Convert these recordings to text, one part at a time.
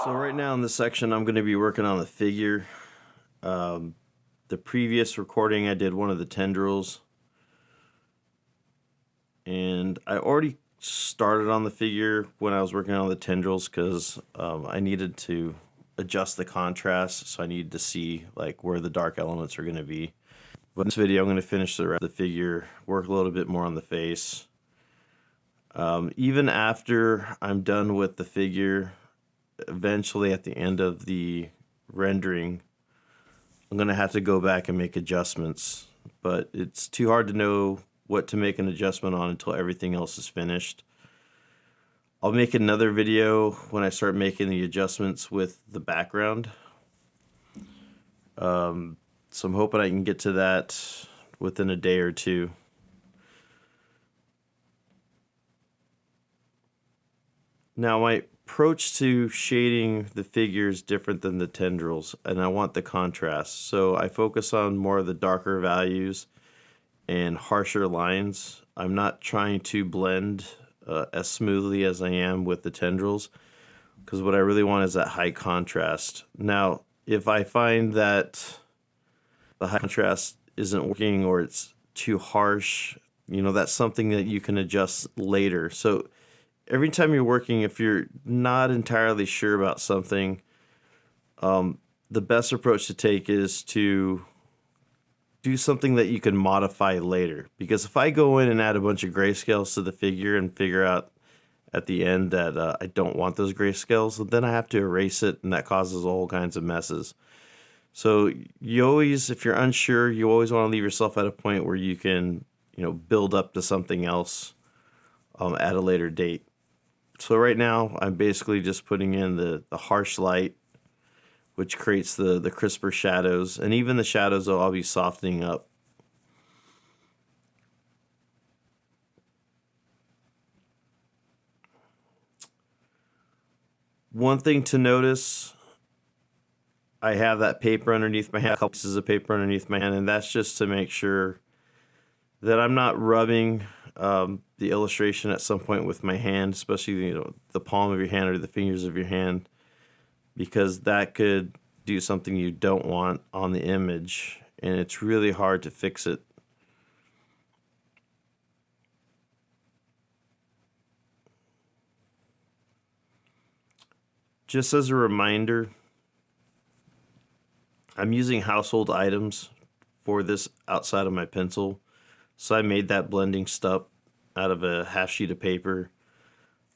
So right now in this section, I'm going to be working on the figure. The previous recording, I did one of the tendrils. And I already started on the figure when I was working on the tendrils because I needed to adjust the contrast. So I needed to see like where the dark elements are going to be. But in this video, I'm going to finish the rest of the figure, work a little bit more on the face. Even after I'm done with the figure, eventually at the end of the rendering, I'm going to have to go back and make adjustments, but it's too hard to know what to make an adjustment on until everything else is finished. I'll make another video when I start making the adjustments with the background. So I'm hoping I can get to that within a day or two. Now my approach to shading the figure is different than the tendrils, and I want the contrast. So I focus on more of the darker values and harsher lines. I'm not trying to blend as smoothly as I am with the tendrils, because what I really want is that high contrast. Now, if I find that the high contrast isn't working or it's too harsh, that's something that you can adjust later. So every time you're working, if you're not entirely sure about something, the best approach to take is to do something that you can modify later. Because if I go in and add a bunch of grayscales to the figure and figure out at the end that I don't want those grayscales, then I have to erase it, and that causes all kinds of messes. So you always, if you're unsure, you always want to leave yourself at a point where you can, build up to something else at a later date. So right now, I'm basically just putting in the harsh light, which creates the crisper shadows. And even the shadows I'll be softening up. One thing to notice, I have that paper underneath my hand, a couple pieces of paper underneath my hand, and that's just to make sure that I'm not rubbing the illustration at some point with my hand, especially the palm of your hand or the fingers of your hand, because that could do something you don't want on the image, and it's really hard to fix it. Just as a reminder, I'm using household items for this outside of my pencil. So I made that blending stub out of a half sheet of paper.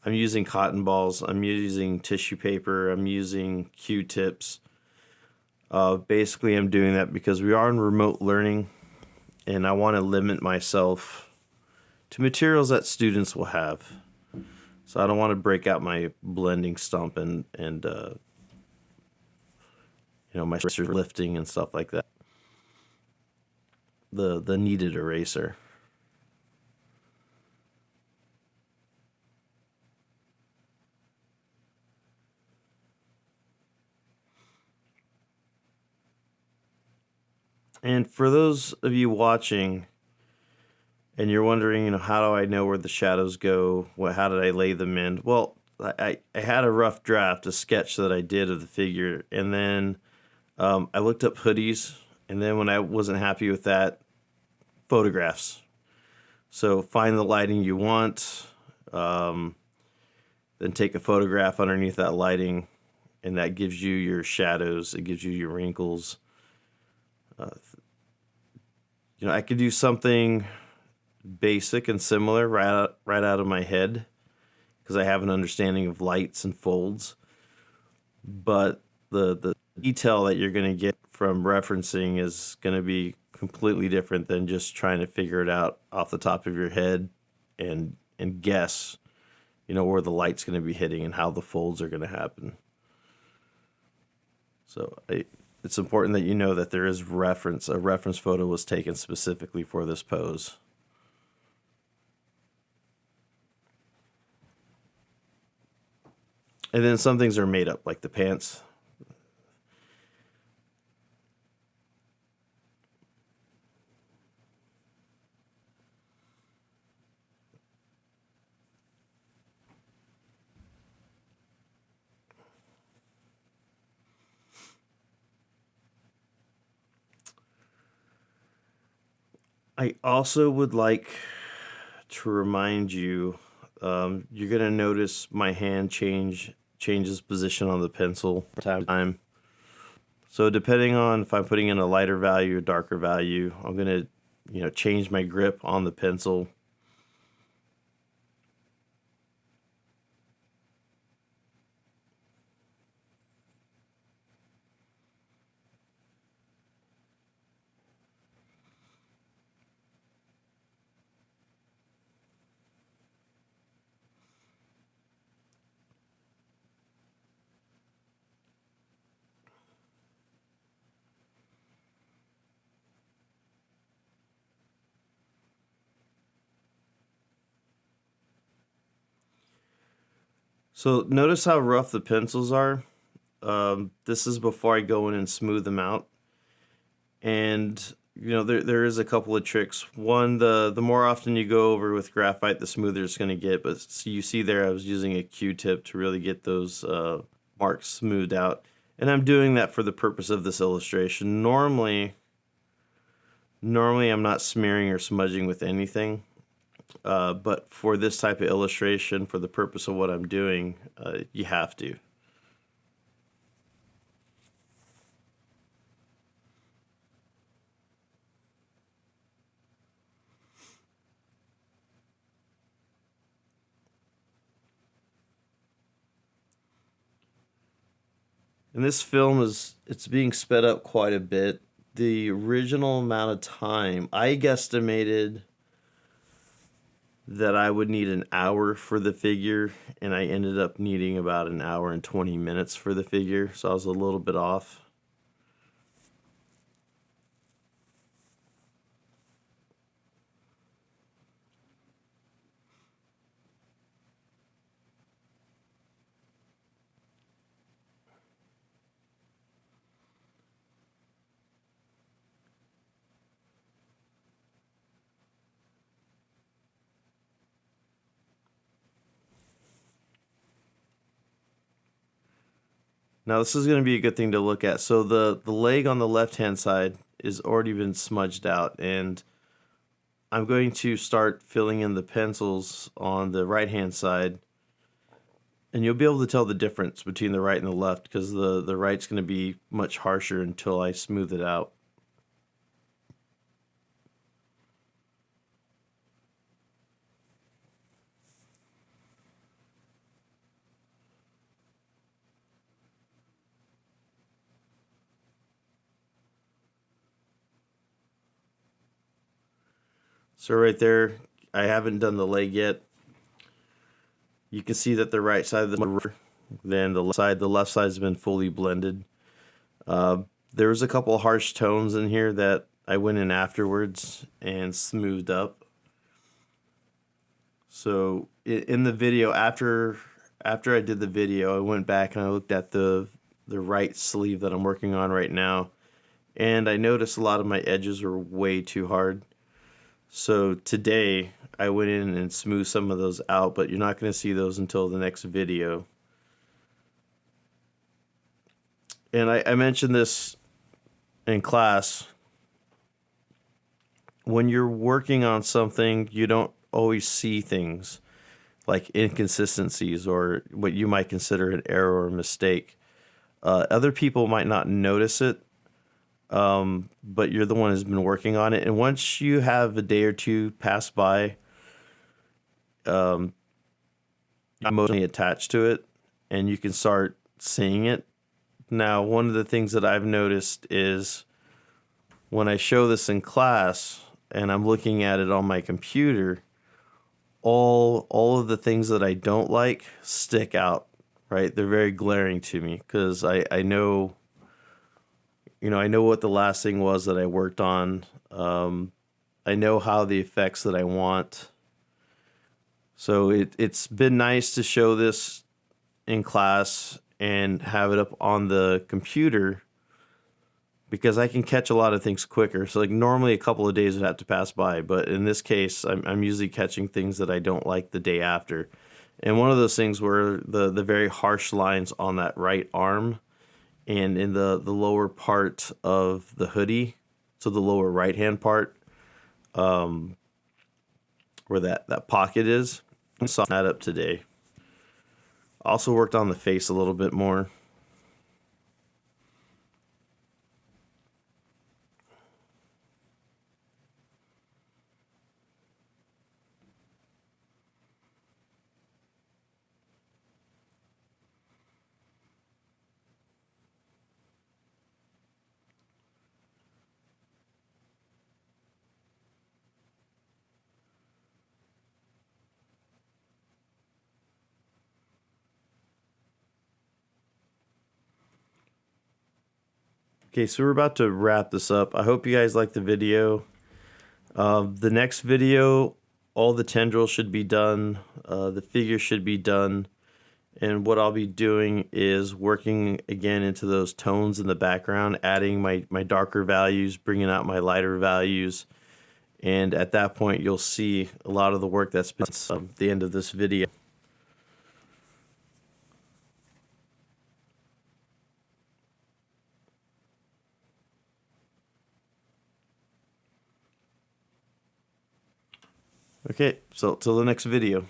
I'm using cotton balls. I'm using tissue paper. I'm using Q-tips. Basically, I'm doing that because we are in remote learning, and I want to limit myself to materials that students will have. So I don't want to break out my blending stump and my lifting and stuff like that. The kneaded eraser. And for those of you watching and you're wondering, how do I know where the shadows go? How did I lay them in? Well, I had a rough draft, a sketch that I did of the figure, and then I looked up hoodies, and then when I wasn't happy with that, photographs. So find the lighting you want, then take a photograph underneath that lighting, and that gives you your shadows, it gives you your wrinkles. I could do something basic and similar right out of my head because I have an understanding of lights and folds, but the detail that you're going to get from referencing is going to be completely different than just trying to figure it out off the top of your head and guess where the light's going to be hitting and how the folds are going to happen. So it's important that you know that there is reference. A reference photo was taken specifically for this pose. And then some things are made up, like the pants. I also would like to remind you, you're gonna notice my hand changes position on the pencil time to time. So depending on if I'm putting in a lighter value or darker value, I'm gonna, change my grip on the pencil. So notice how rough the pencils are. This is before I go in and smooth them out. And there is a couple of tricks. One, the more often you go over with graphite, the smoother it's going to get. But you see there, I was using a Q-tip to really get those marks smoothed out. And I'm doing that for the purpose of this illustration. Normally I'm not smearing or smudging with anything. But for this type of illustration, for the purpose of what I'm doing, you have to. And this film it's being sped up quite a bit. The original amount of time, I guesstimated that I would need an hour for the figure, and I ended up needing about an hour and 20 minutes for the figure, so I was a little bit off. Now this is going to be a good thing to look at. So the leg on the left hand side is already been smudged out, and I'm going to start filling in the pencils on the right hand side, and you'll be able to tell the difference between the right and the left because the right's going to be much harsher until I smooth it out. So right there, I haven't done the leg yet. You can see that the right side of the then the left side has been fully blended. There was a couple harsh tones in here that I went in afterwards and smoothed up. So in the video, after I did the video, I went back and I looked at the right sleeve that I'm working on right now, and I noticed a lot of my edges were way too hard. So today I went in and smoothed some of those out, but you're not going to see those until the next video. And I mentioned this in class. When you're working on something, you don't always see things like inconsistencies or what you might consider an error or mistake. Other people might not notice it, but you're the one who's been working on it. And once you have a day or two pass by, you're emotionally attached to it, and you can start seeing it. Now, one of the things that I've noticed is when I show this in class and I'm looking at it on my computer, all of the things that I don't like stick out, right? They're very glaring to me because I know, I know what the last thing was that I worked on. I know how the effects that I want. So it's been nice to show this in class and have it up on the computer because I can catch a lot of things quicker. So like normally a couple of days would have to pass by, but in this case, I'm usually catching things that I don't like the day after. And one of those things were the very harsh lines on that right arm and in the lower part of the hoodie, so the lower right hand part. where that pocket is. I saw that up today. Also worked on the face a little bit more. Okay, so we're about to wrap this up. I hope you guys liked the video. The next video, all the tendrils should be done. The figure should be done. And what I'll be doing is working again into those tones in the background, adding my darker values, bringing out my lighter values. And at that point, you'll see a lot of the work that's been at the end of this video. Okay, so till the next video.